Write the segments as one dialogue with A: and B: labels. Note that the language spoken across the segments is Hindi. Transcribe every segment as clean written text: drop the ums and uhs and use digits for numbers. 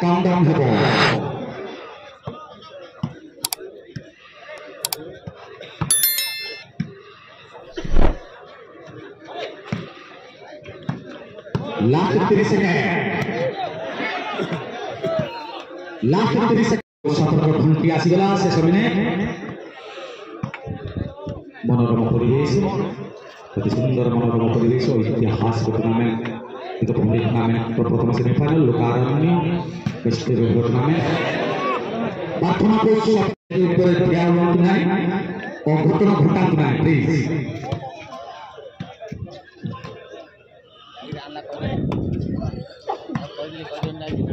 A: काउंटडाउन हेबो लास्ट 30 सेकेंड लास्ट 30 सेकेंड सतर्क घंटी आसीगला से समय मनोरम परिवेश अति सुंदर मनोरम परिवेश इतिहास टूर्नामेंट itu टूर्नामेंट प्रथम सेमीफाइनल लोकारण्य वेस्टर्न टूर्नामेंट प्रथम को ऊपर ठिया हुआ नहीं और घटना घटात नहीं प्लीज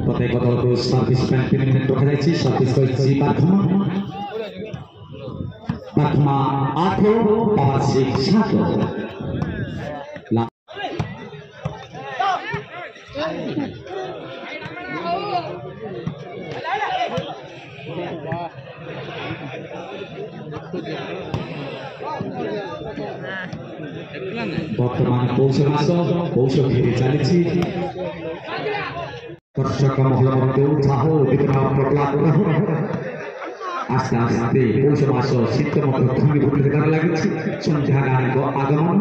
A: प्रत्येक दल को सर्विस पैन 3 मिनट रखा जाए सर्विस को प्रथमा 8 पावर 6 7 वर्तमान पौष मास पौष फेरी चली दर्शक महल उत्साह उद्दीपना प्रकट आस्ते आस्ते पौष मास शीत घनीभूत लगी संध्या गानी आगमन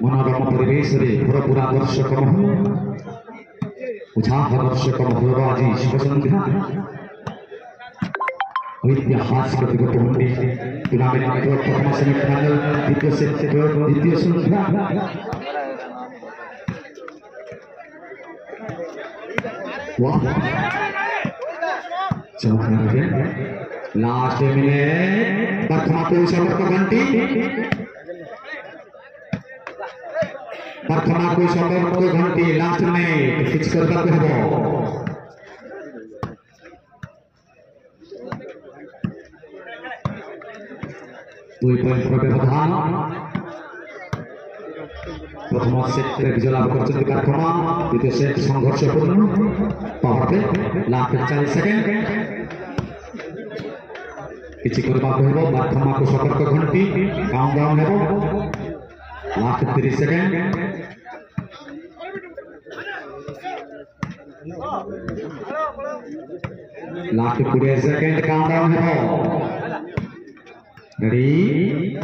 A: मनोरम परिवेश भरपूरा दर्शक महल उत्साह दर्शक महल आज शुभ संध्या इतिहास टूर्नामेंट प्रथम सेमीफाइनल द्वितीय सेट द्वितीय संध्या लास्ट मिनट प्रथमा को सतर्क घंटी प्रथमा को सतर्क घंटी लास्ट में फिक्स करते हैं 2 पॉइंट व्यवधान प्रथम सेट विजय लाभ कर प्रथमा द्वितीय सेट संघर्षपूर्ण पावर प्ले लास्ट 40 सेकेंड किछि करबा कहबो प्रथमा को सतर्क घंटी काउंटडाउन हेबो last 30 second last 20 second countdown हेबो Ready?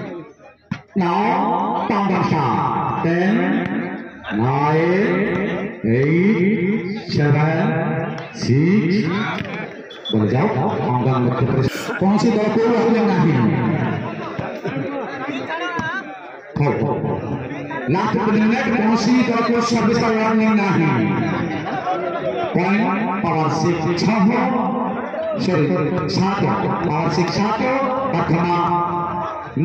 A: Now, countdown start. 10, 9, 8, 7, 6. बोले जाओ आंगन में कौन सी दल को रखने नहीं लास्ट मिनट कौन सी दल को सर्विस करने नहीं पॉइंट पावर 6 सॉरी 7 पावर 6 7 प्रथमा 9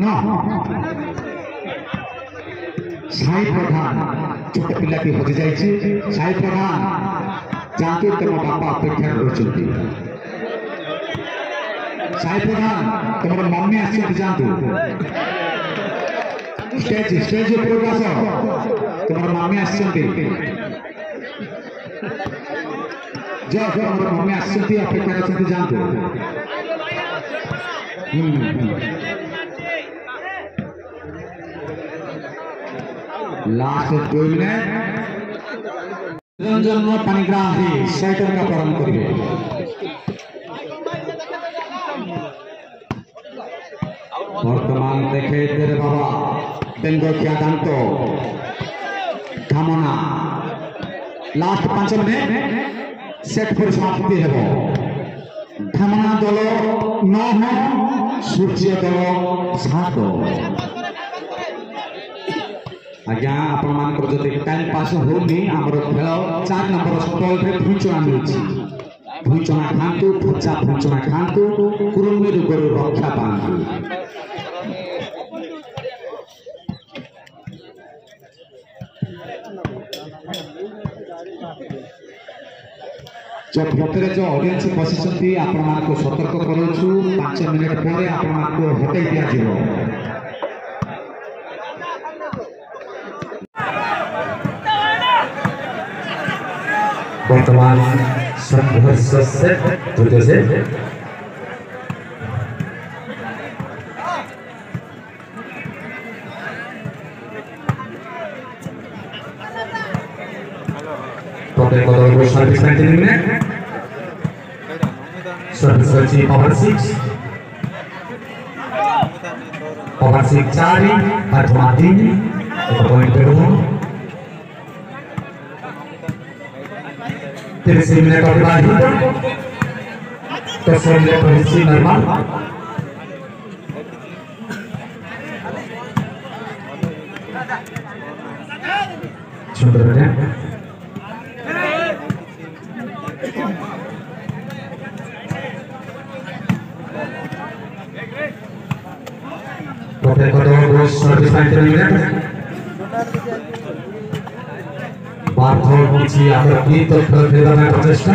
A: साई प्रधान छोट पिला की हजि जाइए साई प्रधान जानते तुम बापा अपेक्षा कर साई प्रधान तुम मम्मी आस जानते स्टेज स्टेज ऊपर आस तुम मम्मी आस मम्मी आस अपेक्षा कर जानते लास्ट 2 मिनट रंजन पानीग्राही सेटर का प्रारंभ करेंगे वर्तमान देखे तेरे बाबा बेंगो क्या दांतो धामना लास्ट 5 मिनट सेट पर समाप्ति है धामना दल 9 सूर्य दल 7 आज्ञा आपण मानकर जति टाइम पास होनी हमर खेल 4 नंबर स्टॉल रे भुचना मिलछि भुचना खांतु फुचा भुचना खांतु कुरुमी रोगरो रक्षा पांतु जो भीतर जो ऑडियंस बसिसंती आपण मानको सतर्क करूछु 5 मिनिट परे आपण मानको हटाई दिया जिवो वर्तमान संघर्ष सेट द्वितीय set Total Kodago service 19 minutes. Service Vachi power 6. Power 6 Chari, Arjuna Dini, 1 point per uno. 30 minutes of Bahita. Terus dia posisi normal. Sebenarnya. Total Kodago service 19 minutes. Barthol Pichi agar kita berbeda प्रचेष्टा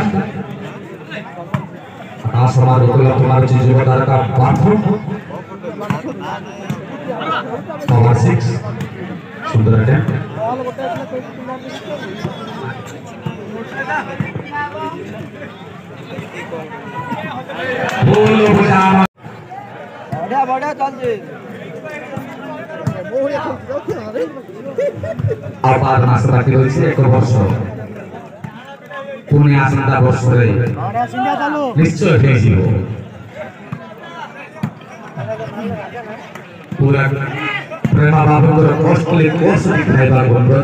A: आकाश हमारे को तुम्हारे चीज़ बता रहा बाथरूम पावर 6 सुंदर है बोलो बजाओ बड़ा बड़ा चल जी आपार नास्ता की वजह से एक वर्ष पुण्य आसंता वर्ष रही निश्चय भेजी हो पूरा प्रेमा बाबू को कॉस्टली कोर्स दिखाई बार बंदर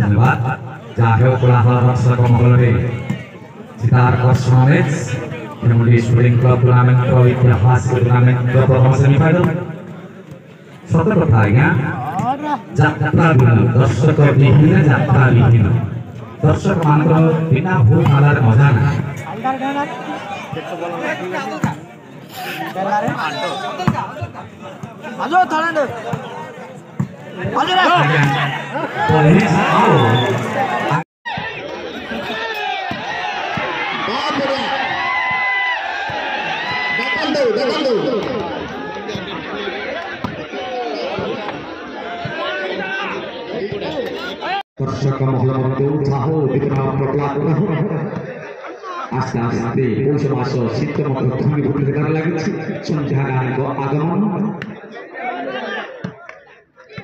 A: धन्यवाद जाहे कोलाहल रक्षा कमलरे सितार cosmetics Kemudian Spring Club Turnamen Pro Ittihas Turnamen Pro Semifinal. Suatu pertanyaan, Jatra Bina, Darshak Bihina Jatra Bihina, Darshak Mantra Bina Hu Halar Mazana. Ayo, Thailand. दर्शक महिला मध्य उत्साह उद्दीपना प्रकलाप आस्ते आस्ते पौष मास शीत मध्य थंगी भूमिकार लगी संध्या गान आगमन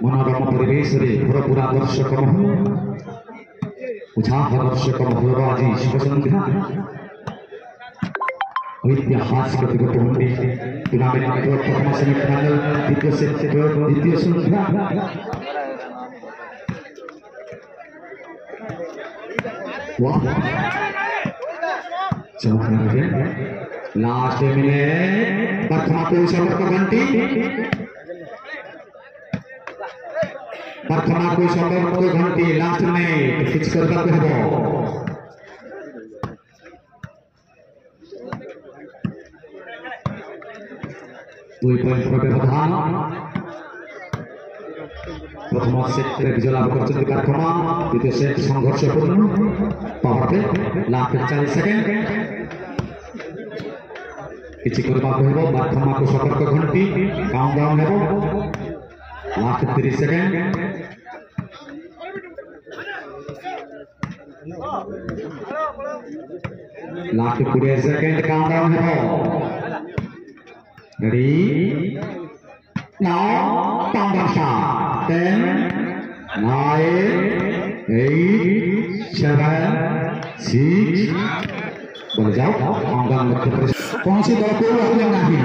A: मनोरम परिवेश भरपूरा दर्शक महल उत्साह दर्शक महल आज शुभ संध्या ऐतिहासिक टूर्नामेंट प्रथम सेमीफाइनल द्वितीय संध्या लास्ट मिनट प्रथमा पुरुष घंटी प्रथमा पुरुष घंटी लास्ट में फिक्स कर व्यवधान प्रथम सेट विजय लाभ कर कार्यक्रम द्वितीय सेट संघर्षपूर्ण पावर प्ले लास्ट 40 सेकेंड किसी प्रथमा को सतर्क घंटी काउंटडाउन है last 30 second last 20 second countdown है ready now countdown start 10 9 8 7 6 बोल जाओ काउंटडाउन मध्य प्रदेश कौन सी दल को रखना नहीं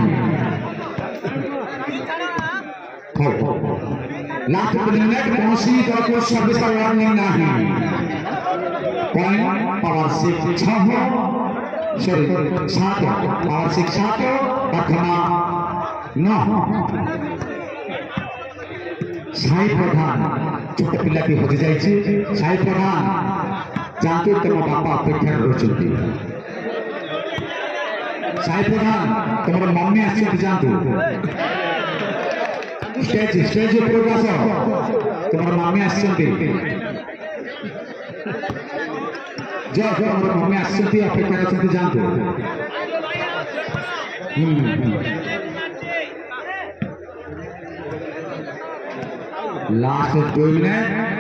A: लास्ट मिनट कौन सी दल को सर्विस का वार्निंग नहीं पॉइंट पावर 6 सॉरी 7 पावर 6 7 प्रथमा 9 साई प्रधान छोट पिला की हजि जाइए साई प्रधान जानते तुम बापा अपेक्षा रही साई प्रधान तुम मम्मी आस जानते स्टेज स्टेज ऊपर आस तुम मम्मी आस जो मम्मी आस अपेक्षा कर जानते लास्ट 2 मिनट